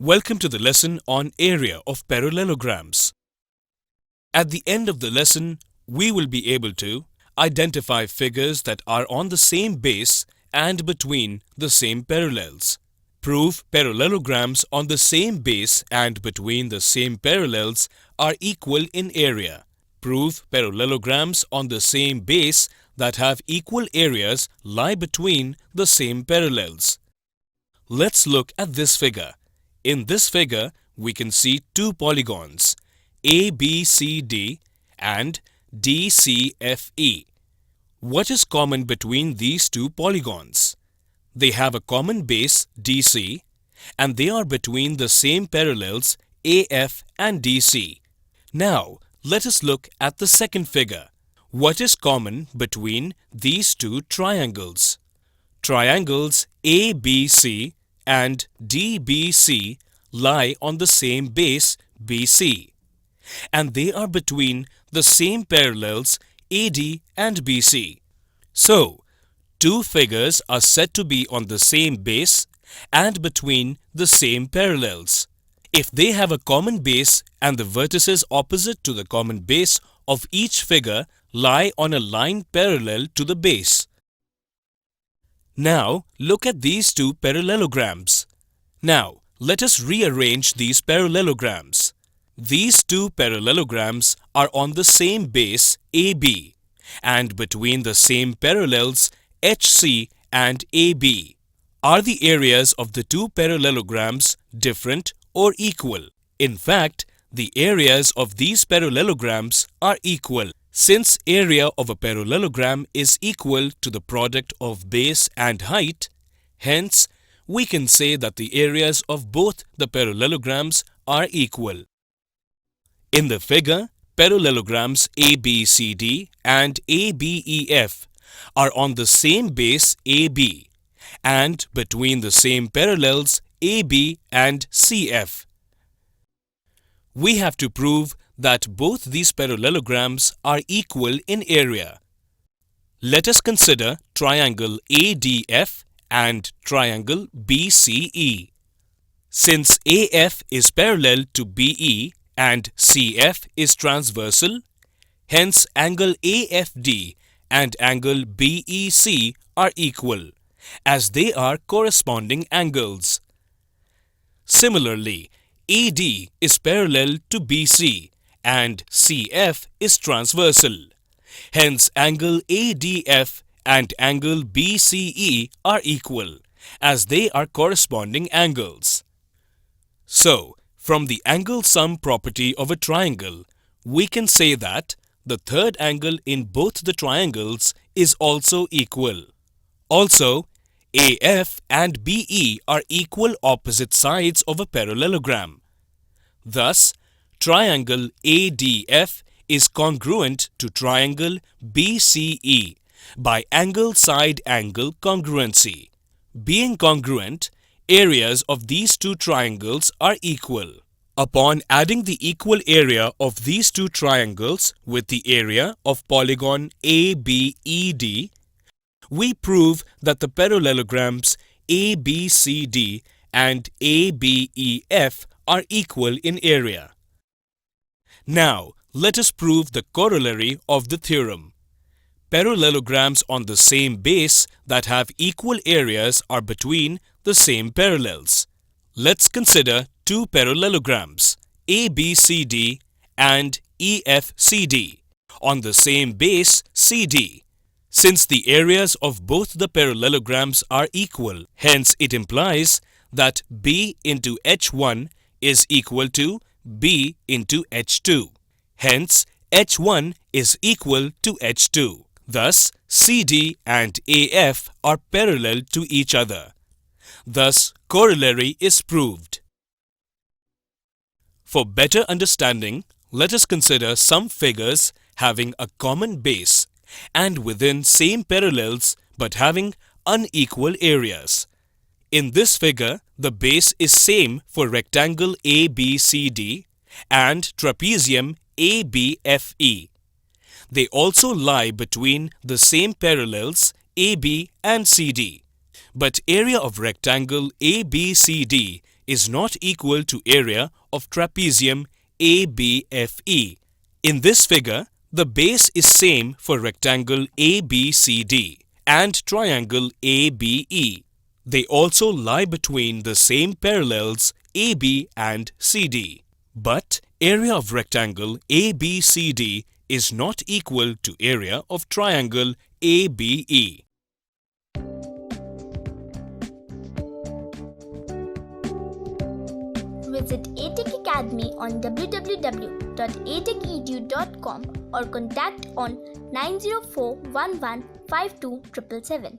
Welcome to the lesson on area of parallelograms. At the end of the lesson, we will be able to identify figures that are on the same base and between the same parallels. Prove parallelograms on the same base and between the same parallels are equal in area. Prove parallelograms on the same base that have equal areas lie between the same parallels. Let's look at this figure. In this figure, we can see two polygons, ABCD and DCFE. What is common between these two polygons? They have a common base DC and they are between the same parallels AF and DC. Now, let us look at the second figure. What is common between these two triangles? Triangles ABC and DBC lie on the same base BC, and they are between the same parallels AD and BC. So, two figures are said to be on the same base and between the same parallels if they have a common base and the vertices opposite to the common base of each figure lie on a line parallel to the base. Now, look at these two parallelograms. Now, let us rearrange these parallelograms. These two parallelograms are on the same base AB and between the same parallels HC and AB. Are the areas of the two parallelograms different or equal? In fact, the areas of these parallelograms are equal. Since area of a parallelogram is equal to the product of base and height, hence, we can say that the areas of both the parallelograms are equal. In the figure, parallelograms ABCD and ABEF are on the same base AB and between the same parallels AB and CF. We have to prove that both these parallelograms are equal in area. Let us consider triangle ADF and triangle BCE. Since AF is parallel to BE and CF is transversal, hence angle AFD and angle BEC are equal, as they are corresponding angles. Similarly, AD is parallel to BC and CF is transversal. Hence, angle ADF and angle BCE are equal, as they are corresponding angles. So, from the angle sum property of a triangle, we can say that the third angle in both the triangles is also equal. Also, AF and BE are equal opposite sides of a parallelogram. Thus, triangle ADF is congruent to triangle BCE by angle-side-angle congruency. Being congruent, areas of these two triangles are equal. Upon adding the equal area of these two triangles with the area of polygon ABED, we prove that the parallelograms ABCD and ABEF are equal in area. Now, let us prove the corollary of the theorem. Parallelograms on the same base that have equal areas are between the same parallels. Let's consider two parallelograms, ABCD and EFCD, on the same base CD. Since the areas of both the parallelograms are equal, hence it implies that B into H1 is equal to B into H2. Hence, H1 is equal to H2. Thus, CD and AF are parallel to each other. Thus, corollary is proved. For better understanding, let us consider some figures having a common base and within same parallels but having unequal areas. In this figure, the base is same for rectangle ABCD and trapezium ABFE. They also lie between the same parallels AB and CD. But area of rectangle ABCD is not equal to area of trapezium ABFE. In this figure, the base is same for rectangle ABCD and triangle ABE. They also lie between the same parallels AB and CD. But area of rectangle ABCD is not equal to area of triangle ABE. Visit Atech Academy on www.atechedu.com or contact on 904 11 52 777.